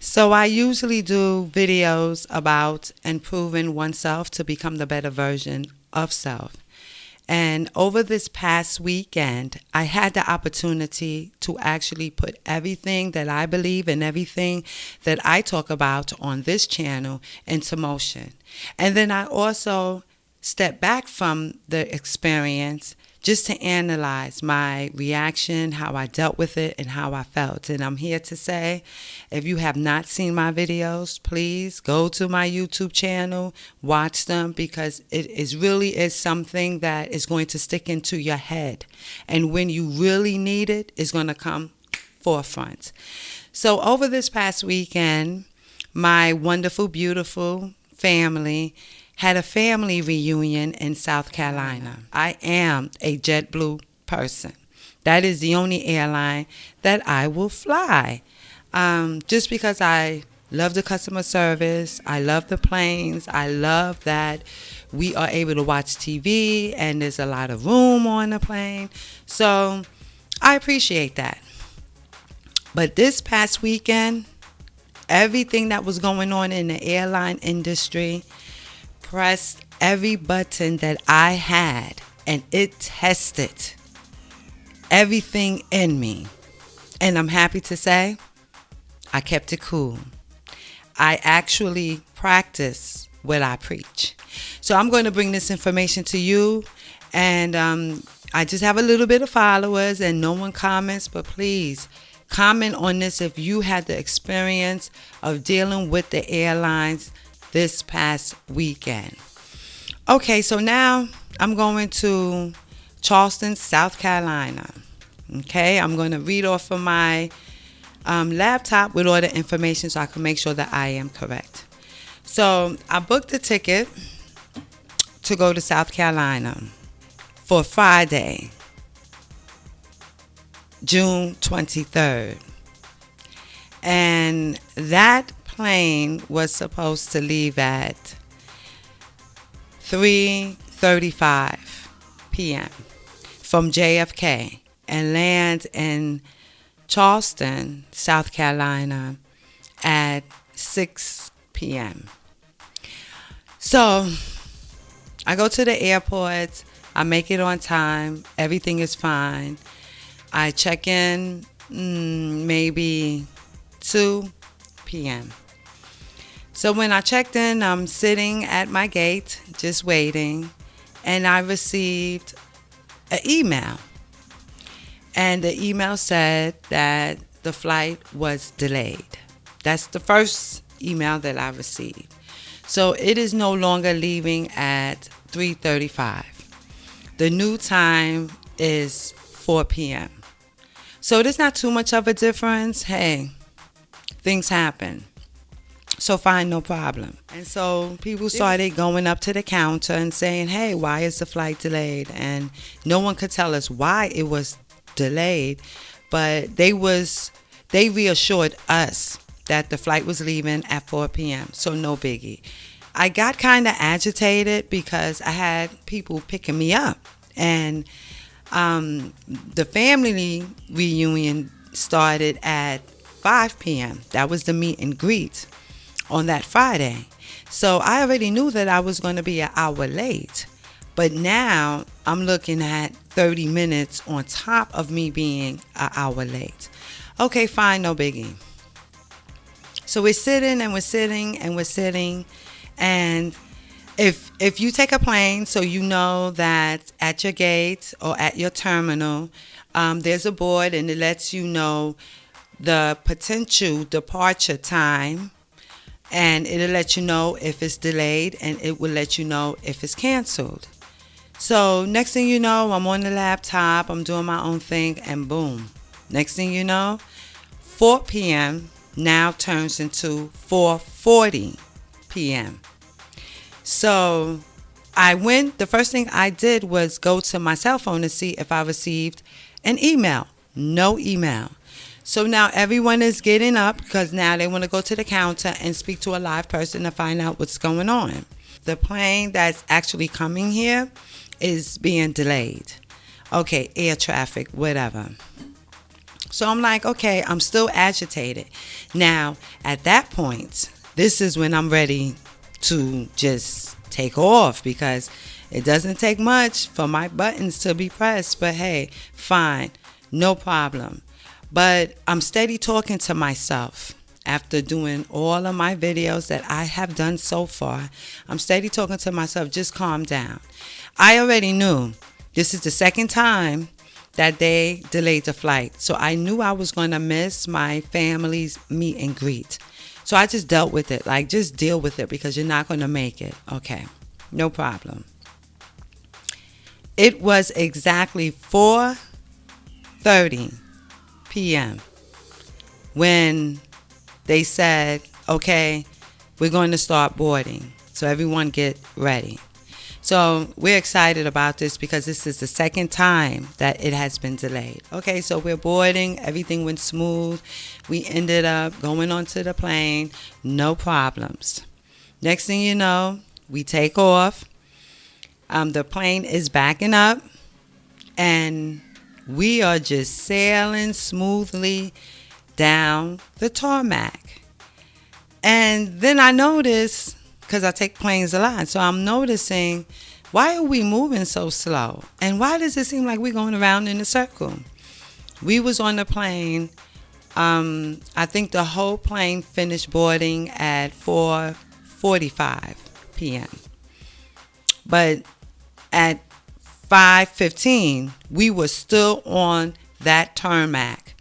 So I usually do videos about improving oneself to become the better version of self. And over this past weekend, I had the opportunity to actually put everything that I believe and everything that I talk about on this channel into motion. And then I also stepped back from the experience just to analyze my reaction, how I dealt with it, and how I felt. And I'm here to say, if you have not seen my videos, please go to my YouTube channel, watch them, because really is something that is going to stick into your head. And when you really need it, it's going to come forefront. So over this past weekend, my wonderful, beautiful family had a family reunion in South Carolina. I am a Jetblue person. That is the only airline that I will fly. Just because I love the customer service, I love the planes, I love that we are able to watch TV and there's a lot of room on the plane. So I appreciate that. But this past weekend, everything that was going on in the airline industry pressed every button that I had, and it tested everything in me. And I'm happy to say I kept it cool. I actually practice what I preach. So I'm going to bring this information to you, and I just have a little bit of followers and no one comments, but please comment on this if you had the experience of dealing with the airlines this past weekend. Okay, so now I'm going to Charleston, South Carolina. Okay, I'm going to read off of my laptop with all the information so I can make sure that I am correct. So I booked a ticket to go to South Carolina for Friday, June 23rd. And that plane was supposed to leave at 3:35 p.m. from JFK and land in Charleston, South Carolina at 6 p.m. So I go to the airport, I make it on time, everything is fine. I check in maybe 2 p.m. So when I checked in, I'm sitting at my gate, just waiting, and I received an email. And the email said that the flight was delayed. That's the first email that I received. So it is no longer leaving at 3:35. The new time is 4 p.m. So there's not too much of a difference. Hey, things happen. So fine, no problem. And so people started going up to the counter and saying, hey, why is the flight delayed? And no one could tell us why it was delayed, but they reassured us that the flight was leaving at 4 p.m. So no biggie. I got kind of agitated because I had people picking me up, and the family reunion started at 5 p.m. That was the meet and greet on that Friday. So I already knew that I was going to be an hour late. But now I'm looking at 30 minutes on top of me being an hour late. Okay, fine, no biggie. So we're sitting and we're sitting and we're sitting. And if you take a plane, so you know that at your gate or at your terminal, there's a board and it lets you know the potential departure time, and it'll let you know if it's delayed, and it will let you know if it's canceled. So next thing you know, I'm on the laptop, I'm doing my own thing, and boom. Next thing you know, 4 p.m. now turns into 4:40 p.m. So the first thing I did was go to my cell phone to see if I received an email. No email. So now everyone is getting up because now they want to go to the counter and speak to a live person to find out what's going on. The plane that's actually coming here is being delayed. Okay, air traffic, whatever. So I'm like, okay, I'm still agitated. Now, at that point, this is when I'm ready to just take off, because it doesn't take much for my buttons to be pressed. But hey, fine, no problem. But I'm steady talking to myself. After doing all of my videos that I have done so far, I'm steady talking to myself, just calm down. I already knew this is the second time that they delayed the flight. So I knew I was going to miss my family's meet and greet. So I just dealt with it. Like, just deal with it, because you're not going to make it. Okay, no problem. It was exactly 4:30 p.m. when they said, okay, we're going to start boarding. So everyone get ready. So we're excited about this, because this is the second time that it has been delayed. Okay, so we're boarding. Everything went smooth. We ended up going onto the plane. No problems. Next thing you know, we take off. The plane is backing up, and we are just sailing smoothly down the tarmac. And then I noticed, because I take planes a lot, so I'm noticing, why are we moving so slow? And why does it seem like we're going around in a circle? We was on the plane, I think the whole plane finished boarding at 4:45 p.m. But at 5:15, we were still on that tarmac.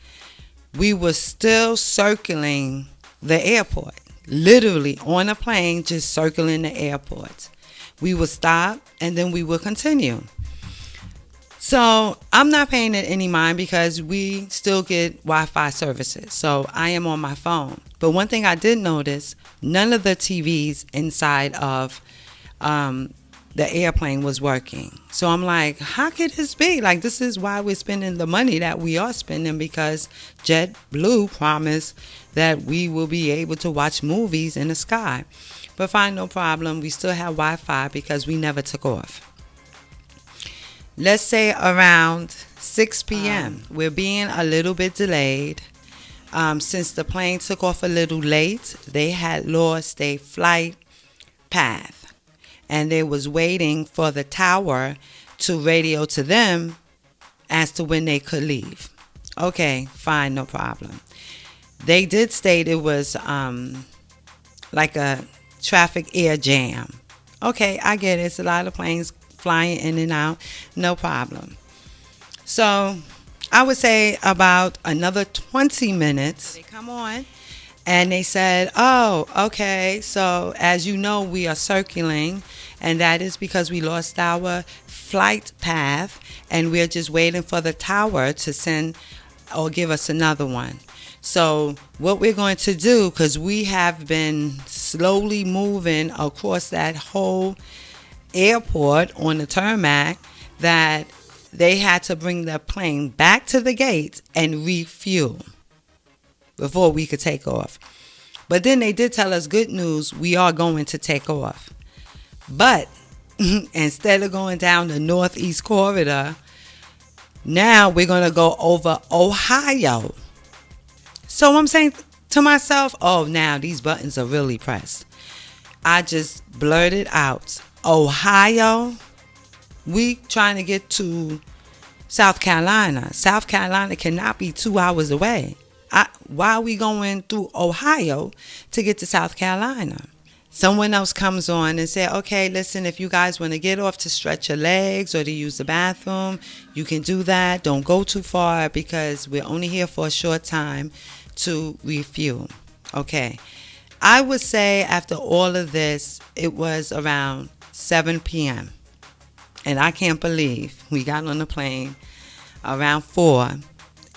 We were still circling the airport. Literally on a plane, just circling the airport. We would stop, and then we would continue. So I'm not paying it any mind, because we still get Wi-Fi services. So I am on my phone. But one thing I did notice, none of the TVs inside of the airplane was working. So I'm like, how could this be? Like, this is why we're spending the money that we are spending, because Jetblue promised that we will be able to watch movies in the sky. But fine, no problem. We still have Wi-Fi, because we never took off. Let's say around 6 p.m. We're being a little bit delayed. Since the plane took off a little late, they had lost their flight path. And they was waiting for the tower to radio to them as to when they could leave. Okay, fine, no problem. They did state it was like a traffic air jam. Okay, I get it. It's a lot of planes flying in and out. No problem. So I would say about another 20 minutes, they come on. And they said, oh, okay, so as you know, we are circling, and that is because we lost our flight path, and we're just waiting for the tower to send or give us another one. So what we're going to do, because we have been slowly moving across that whole airport on the tarmac, that they had to bring the plane back to the gate and refuel before we could take off. But then they did tell us good news, we are going to take off. But instead of going down the northeast corridor, now we're going to go over Ohio. So I'm saying to myself, oh, now these buttons are really pressed. I just blurted out, Ohio? We trying to get to South Carolina. South Carolina cannot be 2 hours away. Why are we going through Ohio to get to South Carolina? Someone else comes on and say, okay, listen, if you guys want to get off to stretch your legs or to use the bathroom, you can do that. Don't go too far, because we're only here for a short time to refuel. Okay. I would say after all of this, it was around 7 p.m. And I can't believe we got on the plane around 4,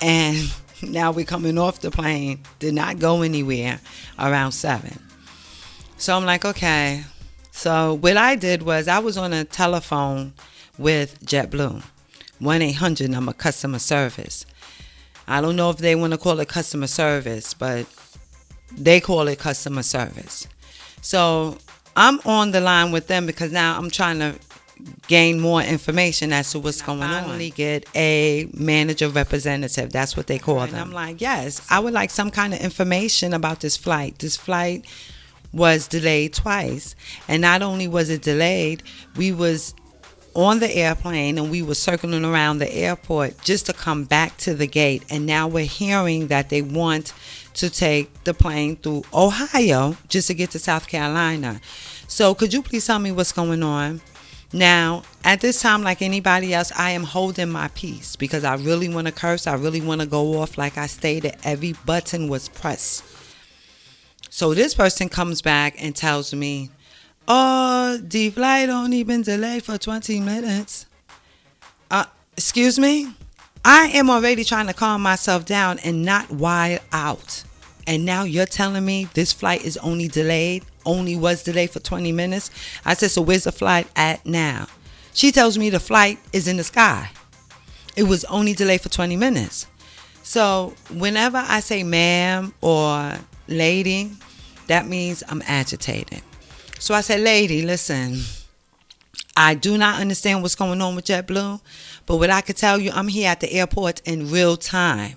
and now we're coming off the plane, did not go anywhere around 7. So I'm like, okay. So what I did was I was on a telephone with Jetblue, 1-800 number customer service. I don't know if they want to call it customer service, but they call it customer service. So I'm on the line with them, because now I'm trying to gain more information as to what's going on. Finally get a manager representative. That's what they call them. And I'm like, yes, I would like some kind of information about this flight. This flight was delayed twice. And not only was it delayed, we was on the airplane and we were circling around the airport just to come back to the gate. And now we're hearing that they want to take the plane through Ohio just to get to South Carolina. So could you please tell me what's going on? Now, at this time, like anybody else, I am holding my peace because I really want to curse. I really want to go off. Like I stated, every button was pressed. So this person comes back and tells me, oh, the flight only been delayed for 20 minutes. Excuse me? I am already trying to calm myself down and not wild out. And now you're telling me this flight is only was delayed for 20 minutes? I said, so where's the flight at now? She tells me the flight is in the sky. It was only delayed for 20 minutes. So whenever I say ma'am or lady, that means I'm agitated. So I said, lady, listen, I do not understand what's going on with JetBlue, but what I could tell you, I'm here at the airport in real time,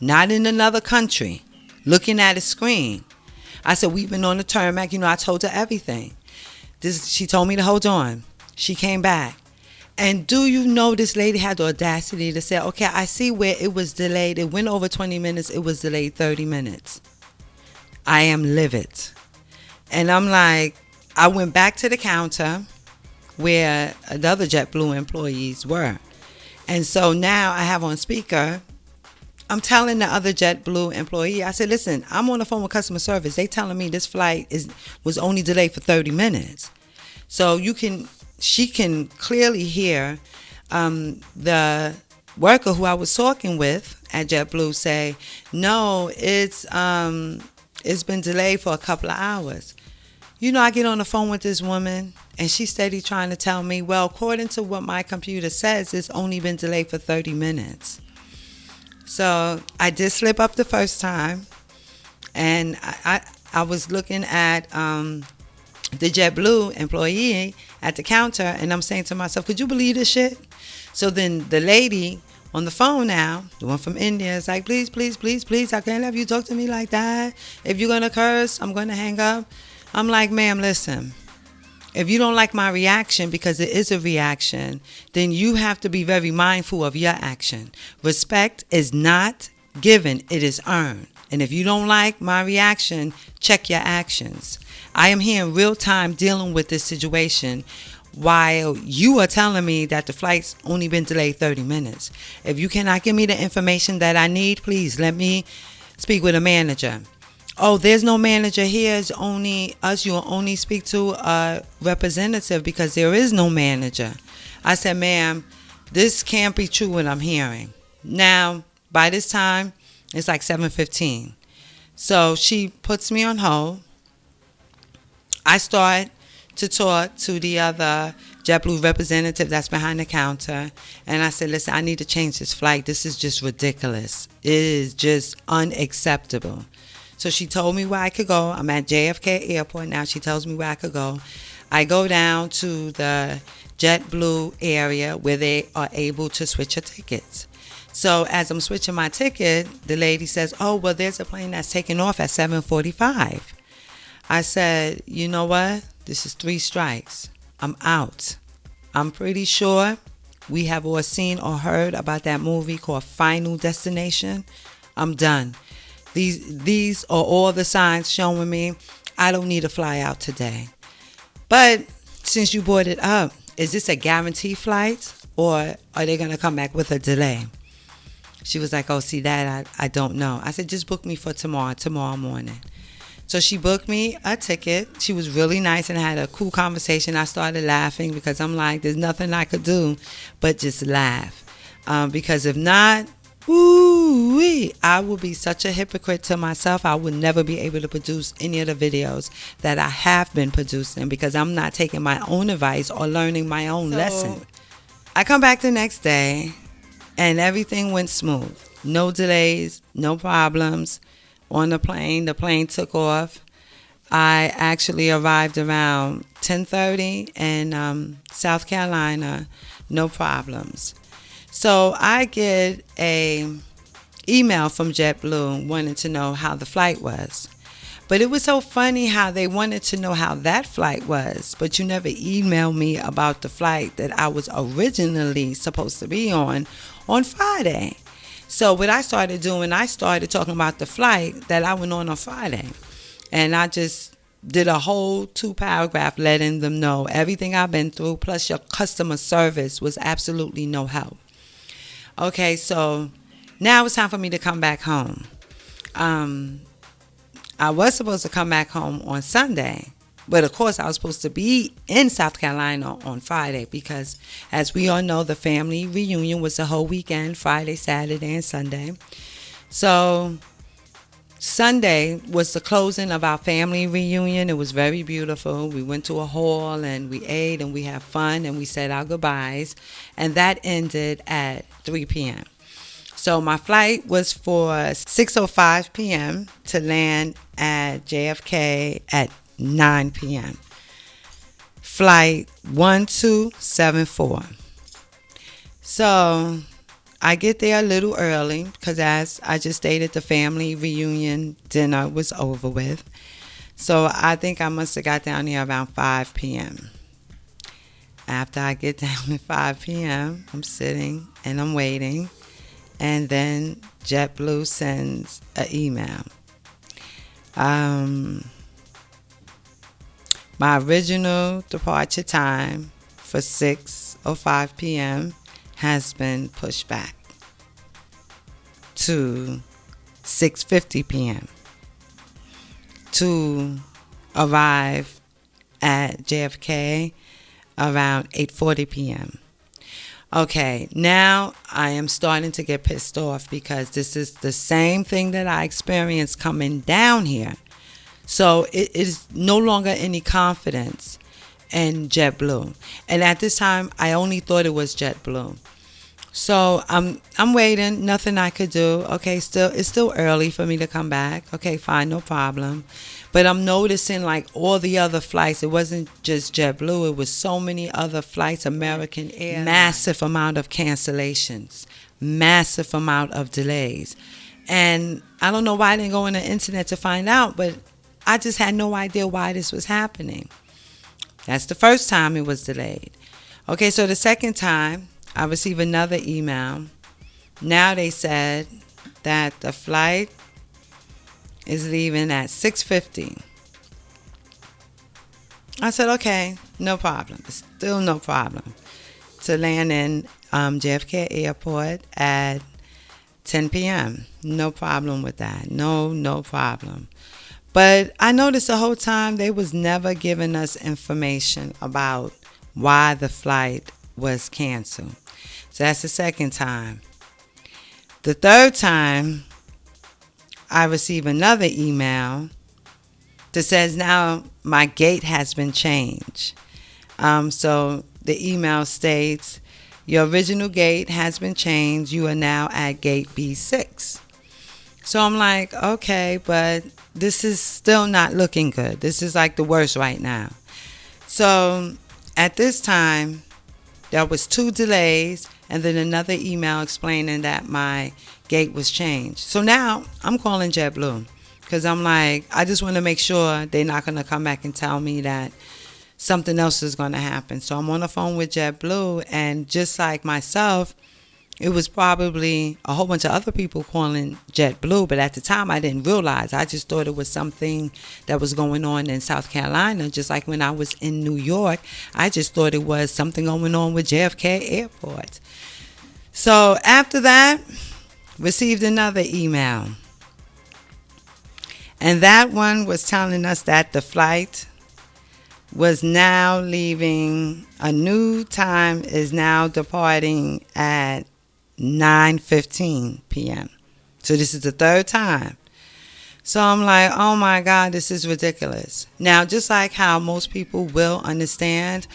not in another country, looking at a screen. I said, we've been on the tarmac. I told her everything. She told me to hold on. She came back. And do you know this lady had the audacity to say, okay, I see where it was delayed. It went over 20 minutes. It was delayed 30 minutes. I am livid. And I'm like, I went back to the counter where the other JetBlue employees were. And so now I have on speaker, I'm telling the other JetBlue employee, I said, listen, I'm on the phone with customer service. They telling me this flight was only delayed for 30 minutes. So she can clearly hear the worker who I was talking with at JetBlue say, no, it's been delayed for a couple of hours. I get on the phone with this woman and she's steady trying to tell me, well, according to what my computer says, it's only been delayed for 30 minutes. So I did slip up the first time, and I was looking at the JetBlue employee at the counter, and I'm saying to myself, could you believe this shit? So then the lady on the phone now, the one from India, is like, please, please, please, please, I can't have you talk to me like that. If you're going to curse, I'm going to hang up. I'm like, ma'am, listen. If you don't like my reaction, because it is a reaction, then you have to be very mindful of your action. Respect is not given, it is earned. And if you don't like my reaction, check your actions. I am here in real time dealing with this situation while you are telling me that the flight's only been delayed 30 minutes. If you cannot give me the information that I need, please let me speak with a manager. Oh, there's no manager here. It's only us. You'll only speak to a representative because there is no manager. I said, ma'am, this can't be true what I'm hearing. Now, by this time, it's like 7:15. So she puts me on hold. I start to talk to the other JetBlue representative that's behind the counter. And I said, listen, I need to change this flight. This is just ridiculous. It is just unacceptable. So she told me where I could go. I'm at JFK Airport now. She tells me where I could go. I go down to the JetBlue area where they are able to switch your tickets. So as I'm switching my ticket, the lady says, oh, well, there's a plane that's taking off at 7:45. I said, you know what? This is 3 strikes. I'm out. I'm pretty sure we have all seen or heard about that movie called Final Destination. I'm done. These are all the signs showing me I don't need to fly out today. But since you brought it up, is this a guarantee flight or are they going to come back with a delay? She was like, oh, see that, I don't know. I said, just book me for tomorrow morning. So she booked me a ticket. She was really nice and had a cool conversation. I started laughing because I'm like, there's nothing I could do but just laugh. Because if not, ooh-wee, I will be such a hypocrite to myself. I would never be able to produce any of the videos that I have been producing because I'm not taking my own advice or learning my own lesson. I come back the next day and everything went smooth. No delays, no problems on the plane. The plane took off. I actually arrived around 10:30 in South Carolina, no problems. So I get a email from JetBlue wanting to know how the flight was. But it was so funny how they wanted to know how that flight was, but you never emailed me about the flight that I was originally supposed to be on Friday. So what I started doing, I started talking about the flight that I went on Friday. And I just did a whole 2 paragraph letting them know everything I've been through, plus your customer service was absolutely no help. Okay, so now it's time for me to come back home. I was supposed to come back home on Sunday, but of course I was supposed to be in South Carolina on Friday because, as we all know, the family reunion was the whole weekend, Friday, Saturday, and Sunday. So Sunday was the closing of our family reunion. It was very beautiful. We went to a hall and we ate and we had fun and we said our goodbyes, and that ended at 3 p.m. So my flight was for 6:05 p.m. to land at JFK at 9 p.m. Flight 1274. So I get there a little early because, as I just stated, the family reunion dinner was over with. So I think I must have got down there around 5 p.m. After I get down at 5 p.m., I'm sitting and I'm waiting. And then JetBlue sends an email. My original departure time for 6:05 p.m. has been pushed back to 6:50 p.m. to arrive at JFK around 8:40 p.m. Okay, now I am starting to get pissed off because this is the same thing that I experienced coming down here. So it is no longer any confidence in JetBlue. And at this time, I only thought it was JetBlue. So I'm waiting, nothing I could do. Okay, it's still early for me to come back. Okay, fine, no problem. But I'm noticing like all the other flights, it wasn't just JetBlue, it was so many other flights, American Airlines. Massive amount of cancellations, massive amount of delays. And I don't know why I didn't go on the internet to find out, but I just had no idea why this was happening. That's the first time it was delayed. Okay, so the second time, I received another email. Now they said that the flight is leaving at 6:50. I said, okay, no problem. It's still no problem to land in JFK Airport at 10 p.m. No problem with that. No problem. But I noticed the whole time they was never giving us information about why the flight was canceled. So that's the second time. The third time, I received another email that says now my gate has been changed. So the email states, your original gate has been changed. You are now at gate B6. So I'm like, okay, but this is still not looking good. This is like the worst right now. So at this time, there was 2 delays and then another email explaining that my gate was changed. So now I'm calling JetBlue because I'm like, I just want to make sure they're not going to come back and tell me that something else is going to happen. So I'm on the phone with JetBlue, and just like myself, it was probably a whole bunch of other people calling JetBlue, but at the time I didn't realize. I just thought it was something that was going on in South Carolina, just like when I was in New York. I just thought it was something going on with JFK Airport. So after that, received another email. And that one was telling us that the flight was now leaving, a new time is now departing at 9:15 p.m. So this is the third time. So I'm like, oh my God, this is ridiculous. Now, just like how most people will understand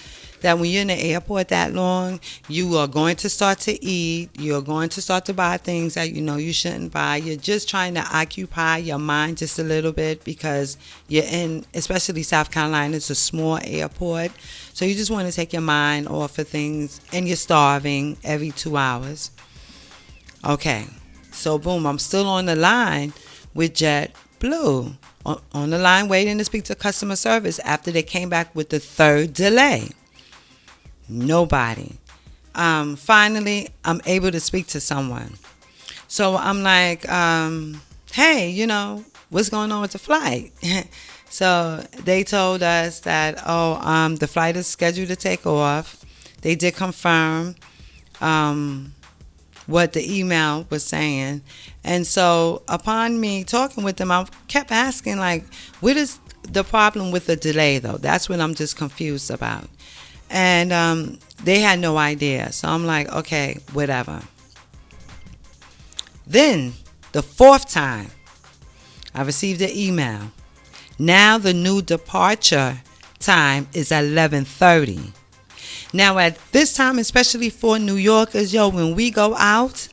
that when you're in the airport that long, you are going to start to eat. You're going to start to buy things that you know you shouldn't buy. You're just trying to occupy your mind just a little bit because you're in, especially South Carolina, it's a small airport. So you just want to take your mind off of things, and you're starving every 2 hours. Okay, so boom, I'm still on the line with JetBlue. On the line waiting to speak to customer service after they came back with the third delay. Nobody. Finally, I'm able to speak to someone. So I'm like, hey, what's going on with the flight? So they told us that, the flight is scheduled to take off. They did confirm what the email was saying. And so upon me talking with them, I kept asking, like, what is the problem with the delay, though? That's what I'm just confused about. And they had no idea. So I'm like, okay, whatever. Then the fourth time, I received an email. Now the new departure time is 11:30. Now at this time, especially for New Yorkers, when we go out,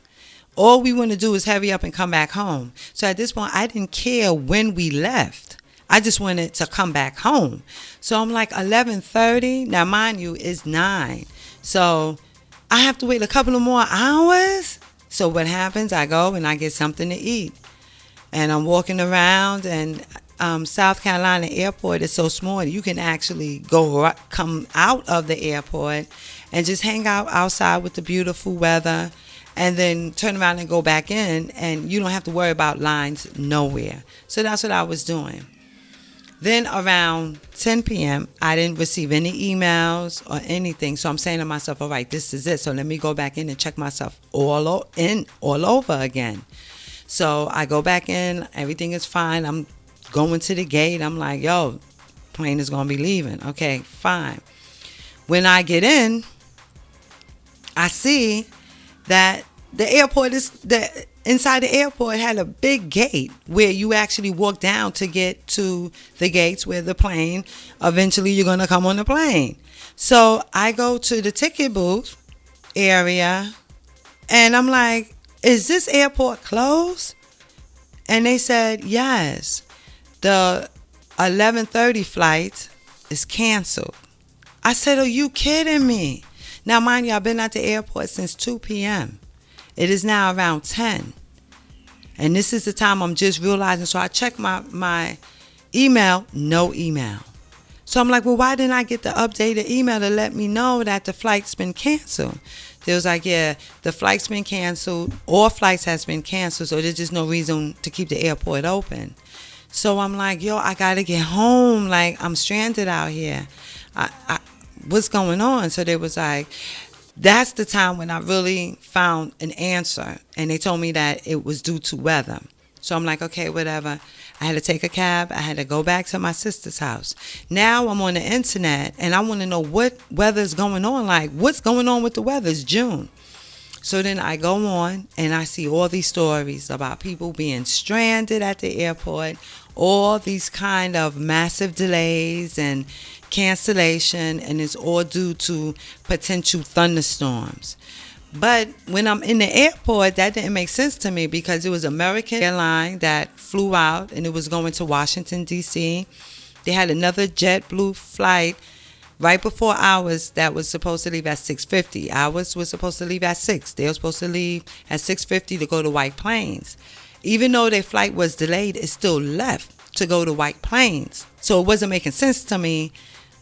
all we want to do is hurry up and come back home. So at this point, I didn't care when we left. I just wanted to come back home. So I'm like, 11:30. Now, mind you, it's 9. So I have to wait a couple of more hours. So what happens? I go and I get something to eat. And I'm walking around, and South Carolina airport is so small you can actually come out of the airport and just hang out outside with the beautiful weather, and then turn around and go back in, and you don't have to worry about lines nowhere. So that's what I was doing. Then around 10 p.m., I didn't receive any emails or anything. So I'm saying to myself, all right, this is it. So let me go back in and check myself all over again. So I go back in. Everything is fine. I'm going to the gate. I'm like, plane is going to be leaving. Okay, fine. When I get in, I see that the airport inside the airport had a big gate where you actually walk down to get to the gates where the plane, eventually you're going to come on the plane. So I go to the ticket booth area, and I'm like, is this airport closed? And they said, yes, the 11:30 flight is canceled. I said, are you kidding me? Now, mind you, I've been at the airport since 2 p.m. It is now around 10. And this is the time I'm just realizing. So I check my email, no email. So I'm like, well, why didn't I get the updated email to let me know that the flight's been canceled? They was like, yeah, the flight's been canceled. All flights has been canceled. So there's just no reason to keep the airport open. So I'm like, I got to get home. Like, I'm stranded out here. What's going on? So they was like, that's the time when I really found an answer. And they told me that it was due to weather. So I'm like, okay, whatever. I had to take a cab. I had to go back to my sister's house. Now I'm on the internet, and I want to know what weather's going on. Like, what's going on with the weather? It's June. So then I go on, and I see all these stories about people being stranded at the airport, all these kind of massive delays and cancellation, and it's all due to potential thunderstorms. But when I'm in the airport, that didn't make sense to me because it was American airline that flew out, and it was going to Washington, D.C. They had another JetBlue flight right before ours that was supposed to leave at 6:50. Ours was supposed to leave at 6. They were supposed to leave at 6:50 to go to White Plains. Even though their flight was delayed, it still left to go to White Plains. So it wasn't making sense to me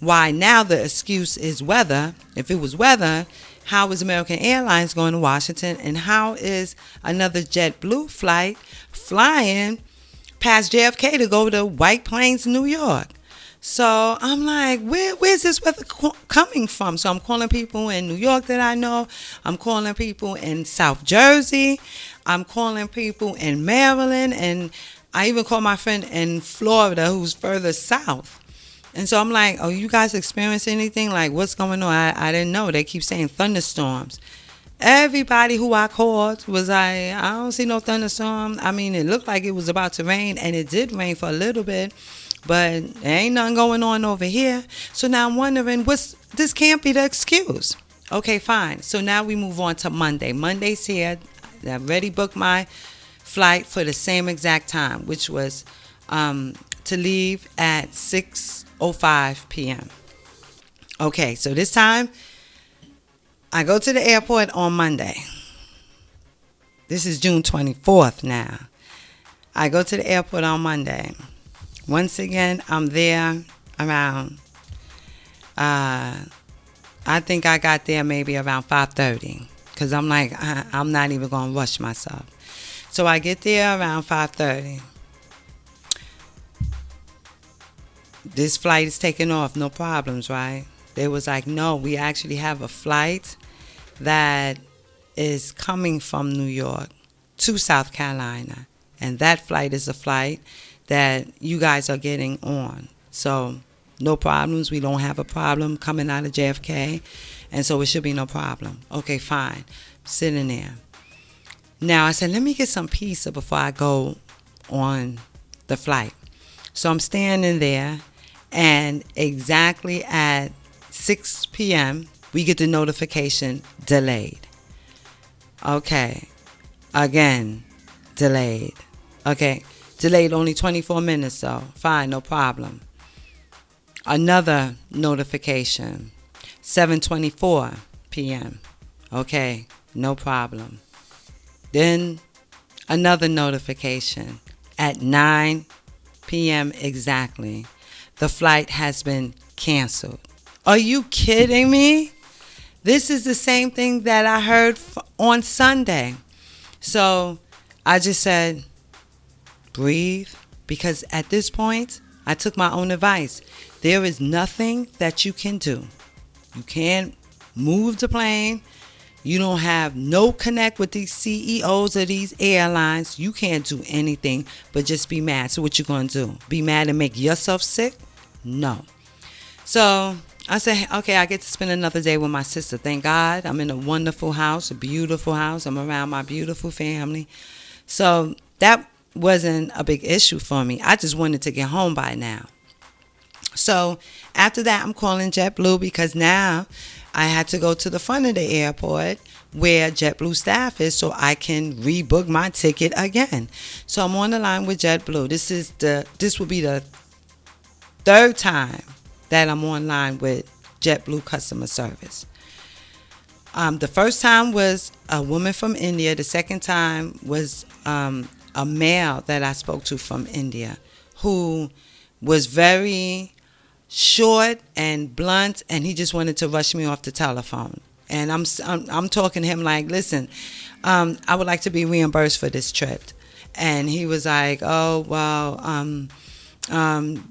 why now the excuse is weather. If it was weather, how is American Airlines going to Washington, and how is another JetBlue flight flying past JFK to go to White Plains, New York? So I'm like, where's this weather coming from? So I'm calling people in New York that I know. I'm calling people in South Jersey. I'm calling people in Maryland. And I even called my friend in Florida who's further south. And so I'm like, you guys experience anything? Like, what's going on? I didn't know. They keep saying thunderstorms. Everybody who I called was like, I don't see no thunderstorm. I mean, it looked like it was about to rain, and it did rain for a little bit, but there ain't nothing going on over here. So now I'm wondering, this can't be the excuse. Okay, fine. So now we move on to Monday. Monday's here. I already booked my flight for the same exact time, which was to leave at 6:05 p.m. Okay, so this time I go to the airport on Monday. This is June 24th now. I go to the airport on Monday. Once again, I'm there around, I think I got there maybe around 5:30. Because I'm like, I'm not even going to rush myself. So I get there around 5:30. This flight is taking off, no problems, right? They was like, no, we actually have a flight that is coming from New York to South Carolina. And that flight is a flight that you guys are getting on. So no problems. We don't have a problem coming out of JFK. And so it should be no problem. Okay, fine. Sitting there. Now I said, let me get some pizza before I go on the flight. So I'm standing there, and exactly at 6 p.m., we get the notification, delayed. Okay. Again, delayed. Okay. Delayed only 24 minutes, though. Fine, no problem. Another notification, 7:24 p.m. Okay, no problem. Then another notification at 9 p.m. exactly. The flight has been canceled. Are you kidding me? This is the same thing that I heard on Sunday. So I just said, breathe, because at this point, I took my own advice. There is nothing that you can do. You can't move the plane. You don't have no connect with these CEOs of these airlines. You can't do anything but just be mad. So what you going to do? Be mad and make yourself sick? No. So I said, okay, I get to spend another day with my sister. Thank God. I'm in a wonderful house, a beautiful house. I'm around my beautiful family. So that wasn't a big issue for me. I just wanted to get home by now. So after that, I'm calling Jetblue because now I had to go to the front of the airport where Jetblue staff is so I can rebook my ticket again. So I'm on the line with Jetblue. This will be the third time that I'm online with Jetblue customer service. The first time was a woman from India. The second time was a male that I spoke to from India who was very short and blunt, and he just wanted to rush me off the telephone. And I'm talking to him like, listen, I would like to be reimbursed for this trip. And he was like, oh, well,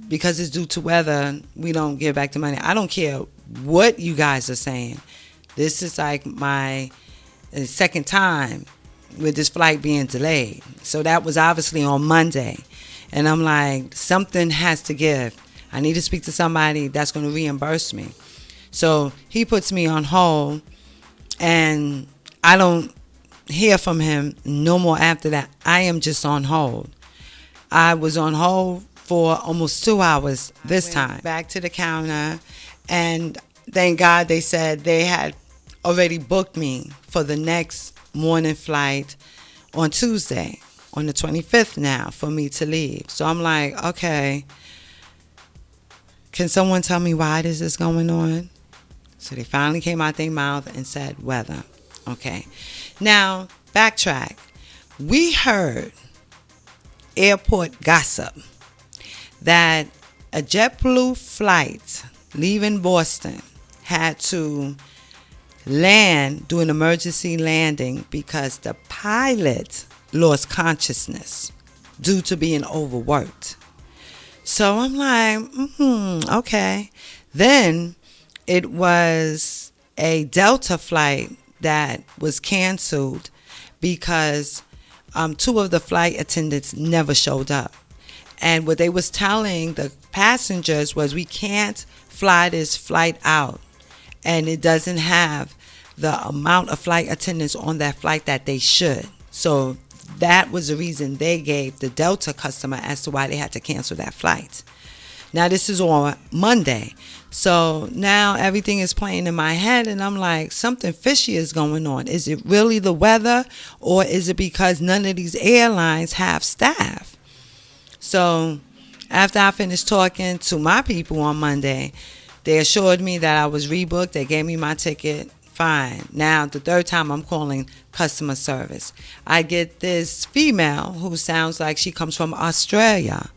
because it's due to weather, we don't give back the money. I don't care what you guys are saying. This is like my second time with this flight being delayed. So that was obviously on Monday. And I'm like, something has to give. I need to speak to somebody that's going to reimburse me. So he puts me on hold, and I don't hear from him no more after that. I am just on hold. I was on hold for almost 2 hours this time. Back to the counter, and thank God they said they had already booked me for the next morning flight on Tuesday, on the 25th now, for me to leave. So I'm like, okay, can someone tell me why this is going on? So they finally came out their mouth and said weather. Okay. Now, backtrack. We heard airport gossip that a JetBlue flight leaving Boston had to do an emergency landing because the pilot lost consciousness due to being overworked. So I'm like, okay. Then it was a Delta flight that was canceled because 2 of the flight attendants never showed up. And what they was telling the passengers was, we can't fly this flight out, and it doesn't have the amount of flight attendants on that flight that they should. So that was the reason they gave the Delta customer as to why they had to cancel that flight. Now this is on Monday. So now everything is playing in my head and I'm like, something fishy is going on. Is it really the weather, or is it because none of these airlines have staff? So after I finished talking to my people on Monday, they assured me that I was rebooked. They gave me my ticket. Fine. Now the third time I'm calling customer service, I get this female who sounds like she comes from Australia.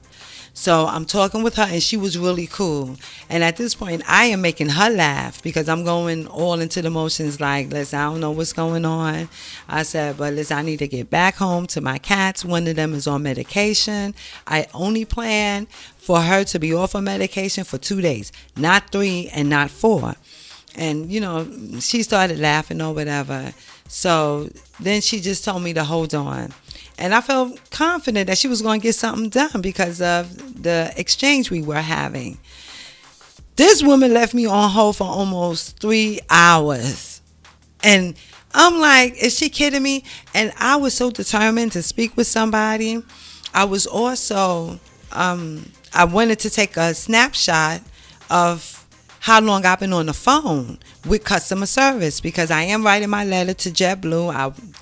So I'm talking with her and she was really cool. And at this point, I am making her laugh because I'm going all into the motions like, listen, I don't know what's going on. I said, but listen, I need to get back home to my cats. One of them is on medication. I only plan for her to be off of medication for 2 days, not 3 and not 4. And, you know, she started laughing or whatever. So then she just told me to hold on. And I felt confident that she was going to get something done because of the exchange we were having. This woman left me on hold for almost 3 hours. And I'm like, is she kidding me? And I was so determined to speak with somebody. I was also, I wanted to take a snapshot of how long I've been on the phone with customer service because I am writing my letter to Jetblue.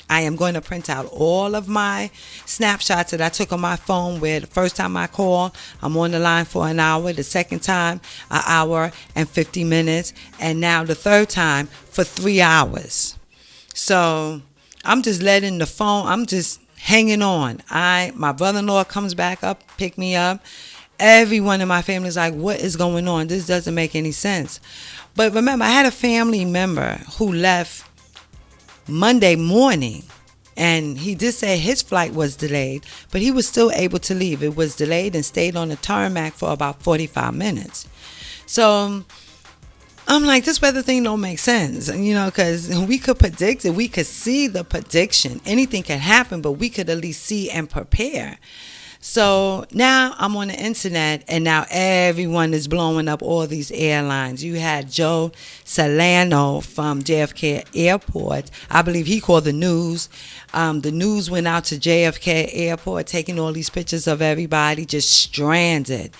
I am going to print out all of my snapshots that I took on my phone where the first time I called, I'm on the line for an hour. The second time, an hour and 50 minutes. And now the third time for 3 hours. So I'm just letting the phone, I'm just hanging on. My brother-in-law comes back up, pick me up. Everyone in my family is like, what is going on? This doesn't make any sense. But remember, I had a family member who left Monday morning. And he did say his flight was delayed, but he was still able to leave. It was delayed and stayed on the tarmac for about 45 minutes. So I'm like, this weather thing don't make sense, you know, because we could predict it. We could see the prediction. Anything can happen, but we could at least see and prepare. So now I'm on the internet and now everyone is blowing up all these airlines. You had Joe Solano from JFK Airport. I believe he called the news. The news went out to JFK Airport taking all these pictures of everybody just stranded.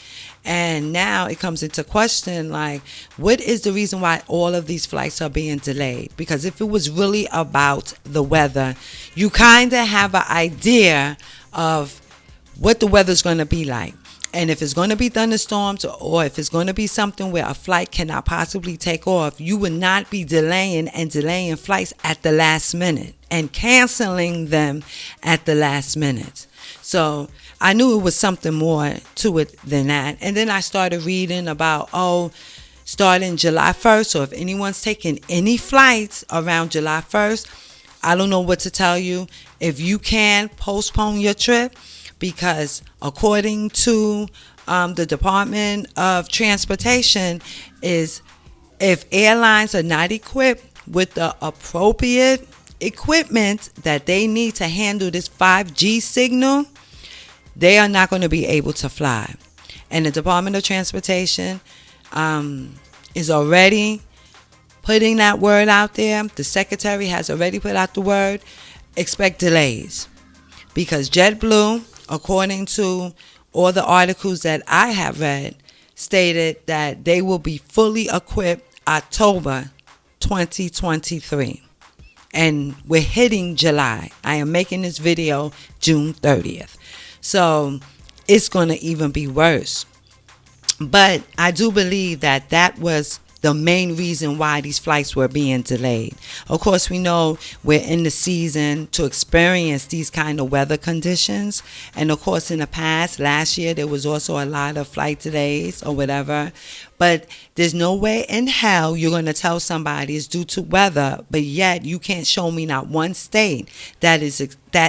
And now it comes into question, like, what is the reason why all of these flights are being delayed? Because if it was really about the weather, you kind of have an idea of what the weather's going to be like. And if it's going to be thunderstorms or if it's going to be something where a flight cannot possibly take off, you would not be delaying flights at the last minute and canceling them at the last minute. So I knew it was something more to it than that. And then I started reading about, starting July 1st, or if anyone's taking any flights around July 1st, I don't know what to tell you. If you can, postpone your trip. Because according to the Department of Transportation, is if airlines are not equipped with the appropriate equipment that they need to handle this 5G signal, they are not going to be able to fly. And the Department of Transportation is already putting that word out there. The Secretary has already put out the word, expect delays. Because JetBlue, according to all the articles that I have read, stated that they will be fully equipped October 2023. And we're hitting July. I am making this video June 30th. So it's going to even be worse. But I do believe that that was the main reason why these flights were being delayed. Of course, we know we're in the season to experience these kind of weather conditions. And of course, in the past, last year, there was also a lot of flight delays or whatever. But there's no way in hell you're going to tell somebody it's due to weather, but yet you can't show me not one state that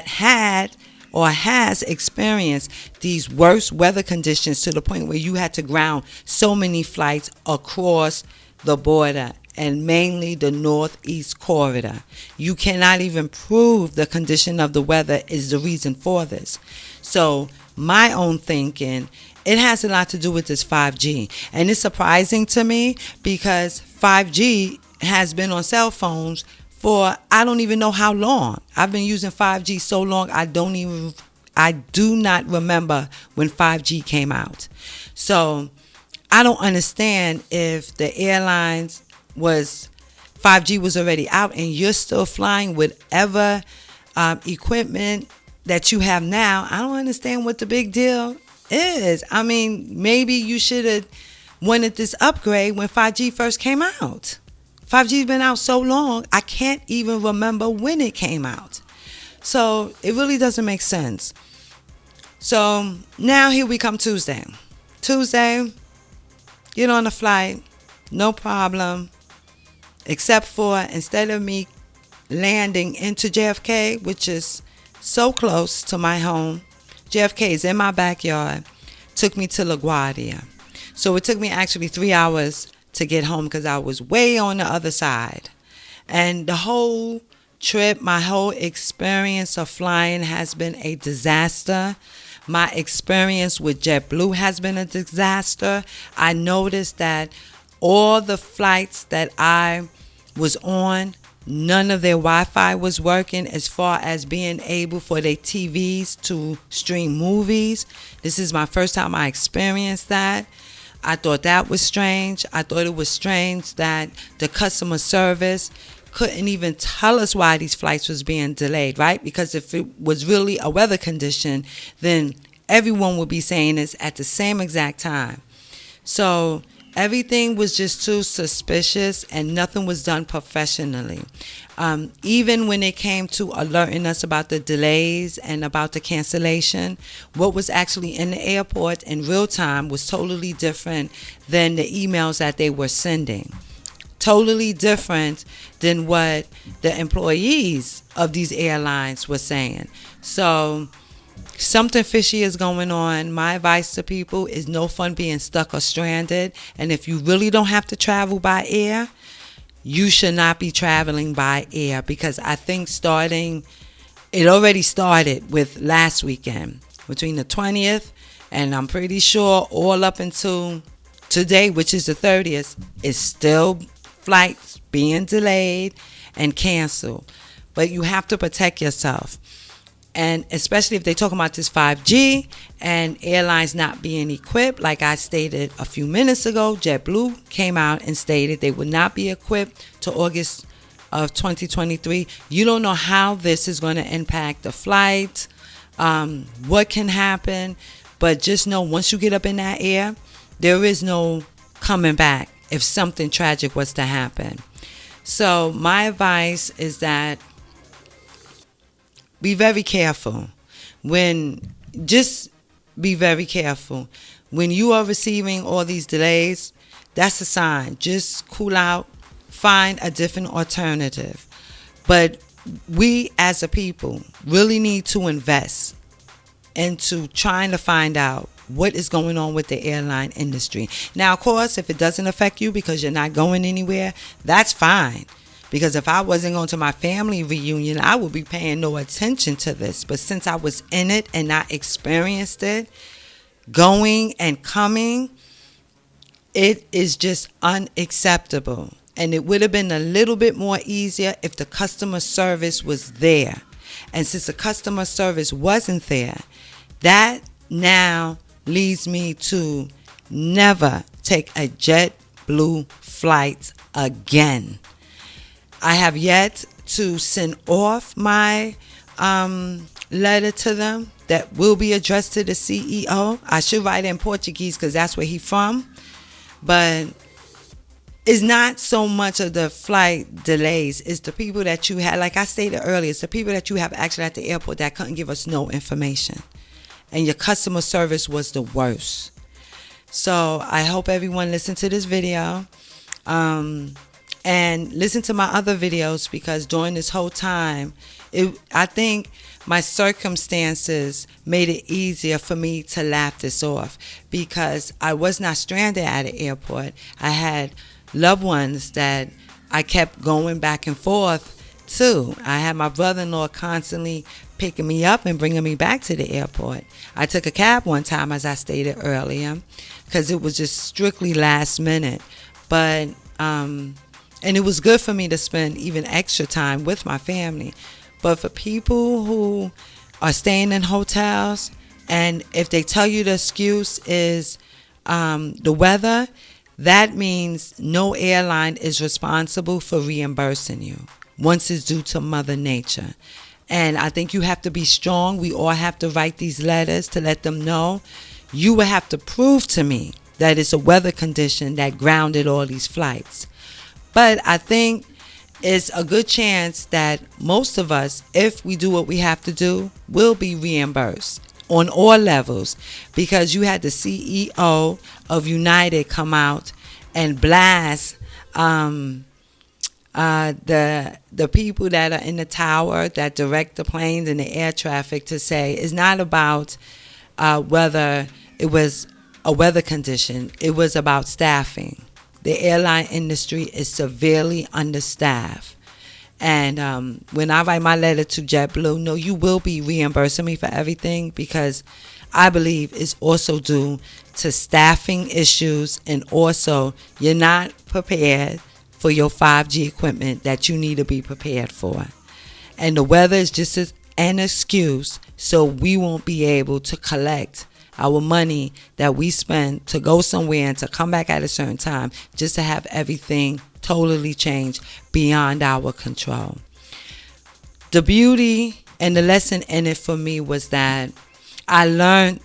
had or has experienced these worst weather conditions to the point where you had to ground so many flights across the border, and mainly the northeast corridor. You cannot even prove the condition of the weather is the reason for this. So my own thinking, it has a lot to do with this 5G. And it's surprising to me because 5G has been on cell phones for I don't even know how long. I've been using 5G so long I do not remember when 5G came out. So I don't understand if the airlines 5G was already out and you're still flying whatever equipment that you have now. I don't understand what the big deal is. I mean, maybe you should have wanted this upgrade when 5G first came out. 5G's been out so long, I can't even remember when it came out. So it really doesn't make sense. So now here we come Tuesday. Get on the flight, no problem. Except for instead of me landing into JFK, which is so close to my home, JFK is in my backyard, took me to LaGuardia. So it took me actually 3 hours to get home because I was way on the other side. And the whole trip, my whole experience of flying has been a disaster. My experience with Jetblue has been a disaster. I noticed that all the flights that I was on, none of their Wi-Fi was working as far as being able for their TVs to stream movies. This is my first time I experienced that. I thought that was strange. I thought it was strange that the customer service couldn't even tell us why these flights was being delayed, right? Because if it was really a weather condition, then everyone would be saying this at the same exact time. So everything was just too suspicious and nothing was done professionally. Even when it came to alerting us about the delays and about the cancellation, what was actually in the airport in real time was totally different than the emails that they were sending. Totally different than what the employees of these airlines were saying. So something fishy is going on. My advice to people is no fun being stuck or stranded. And if you really don't have to travel by air, you should not be traveling by air, because I think it already started with last weekend between the 20th and I'm pretty sure all up until today, which is the 30th, is still flights being delayed and canceled. But you have to protect yourself. And especially if they're talking about this 5G and airlines not being equipped, like I stated a few minutes ago, JetBlue came out and stated they would not be equipped to August of 2023. You don't know how this is going to impact the flight, what can happen, but just know once you get up in that air, there is no coming back if something tragic was to happen. So my advice is that be very careful. Just be very careful. When you are receiving all these delays, that's a sign. Just cool out, find a different alternative. But we as a people really need to invest into trying to find out what is going on with the airline industry. Now, of course, if it doesn't affect you because you're not going anywhere, that's fine. Because if I wasn't going to my family reunion, I would be paying no attention to this. But since I was in it and I experienced it, going and coming, it is just unacceptable. And it would have been a little bit more easier if the customer service was there. And since the customer service wasn't there, that now leads me to never take a JetBlue flight again. I have yet to send off my letter to them that will be addressed to the CEO. I should write it in Portuguese because that's where he's from. But it's not so much of the flight delays. It's the people that you had, like I stated earlier, it's the people that you have actually at the airport that couldn't give us no information. And your customer service was the worst. So I hope everyone listened to this video. And listen to my other videos, because during this whole time, I think my circumstances made it easier for me to laugh this off, because I was not stranded at an airport. I had loved ones that I kept going back and forth to. I had my brother-in-law constantly picking me up and bringing me back to the airport. I took a cab one time, as I stated earlier, because it was just strictly last minute. But And it was good for me to spend even extra time with my family. But for people who are staying in hotels, and if they tell you the excuse is the weather, that means no airline is responsible for reimbursing you once it's due to Mother Nature. And I think you have to be strong. We all have to write these letters to let them know. You will have to prove to me that it's a weather condition that grounded all these flights. But I think it's a good chance that most of us, if we do what we have to do, will be reimbursed on all levels, because you had the CEO of United come out and blast the people that are in the tower that direct the planes and the air traffic, to say it's not about whether it was a weather condition. It was about staffing. The airline industry is severely understaffed. And when I write my letter to Jetblue, no, you will be reimbursing me for everything, because I believe it's also due to staffing issues, and also you're not prepared for your 5G equipment that you need to be prepared for. And the weather is just an excuse, so we won't be able to collect our money that we spend to go somewhere and to come back at a certain time, just to have everything totally changed beyond our control. The beauty and the lesson in it for me was that I learned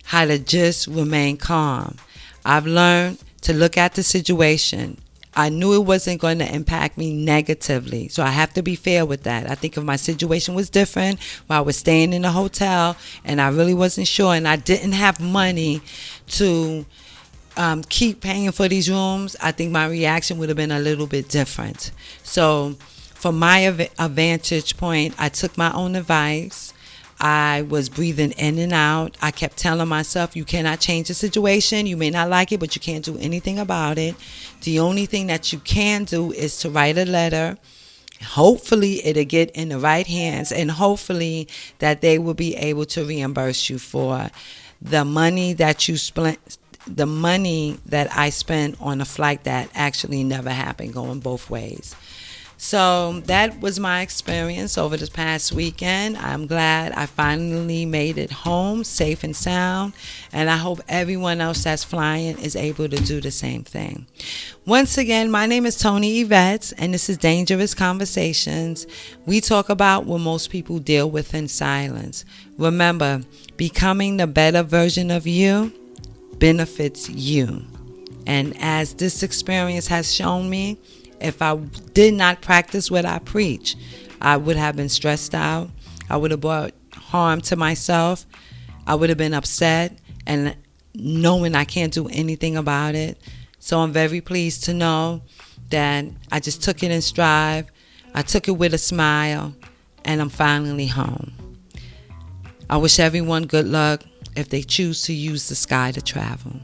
how to just remain calm. I've learned to look at the situation. I knew it wasn't going to impact me negatively, so I have to be fair with that. I think if my situation was different, where I was staying in a hotel and I really wasn't sure, and I didn't have money to keep paying for these rooms, I think my reaction would have been a little bit different. So from my vantage point, I took my own advice. I was breathing in and out. I kept telling myself, you cannot change the situation. You may not like it, but you can't do anything about it. The only thing that you can do is to write a letter. Hopefully it'll get in the right hands, and hopefully that they will be able to reimburse you for the money that you spent, the money that I spent on a flight that actually never happened, going both ways. So that was my experience over this past weekend. I'm glad I finally made it home safe and sound, and I hope everyone else that's flying is able to do the same thing. Once again, my name is Tony Yvette, and this is Dangerous Conversations. We talk about what most people deal with in silence. Remember, becoming the better version of you benefits you. And as this experience has shown me, if I did not practice what I preach, I would have been stressed out. I would have brought harm to myself. I would have been upset, and knowing I can't do anything about it. So I'm very pleased to know that I just took it in stride. I took it with a smile, and I'm finally home. I wish everyone good luck if they choose to use the sky to travel.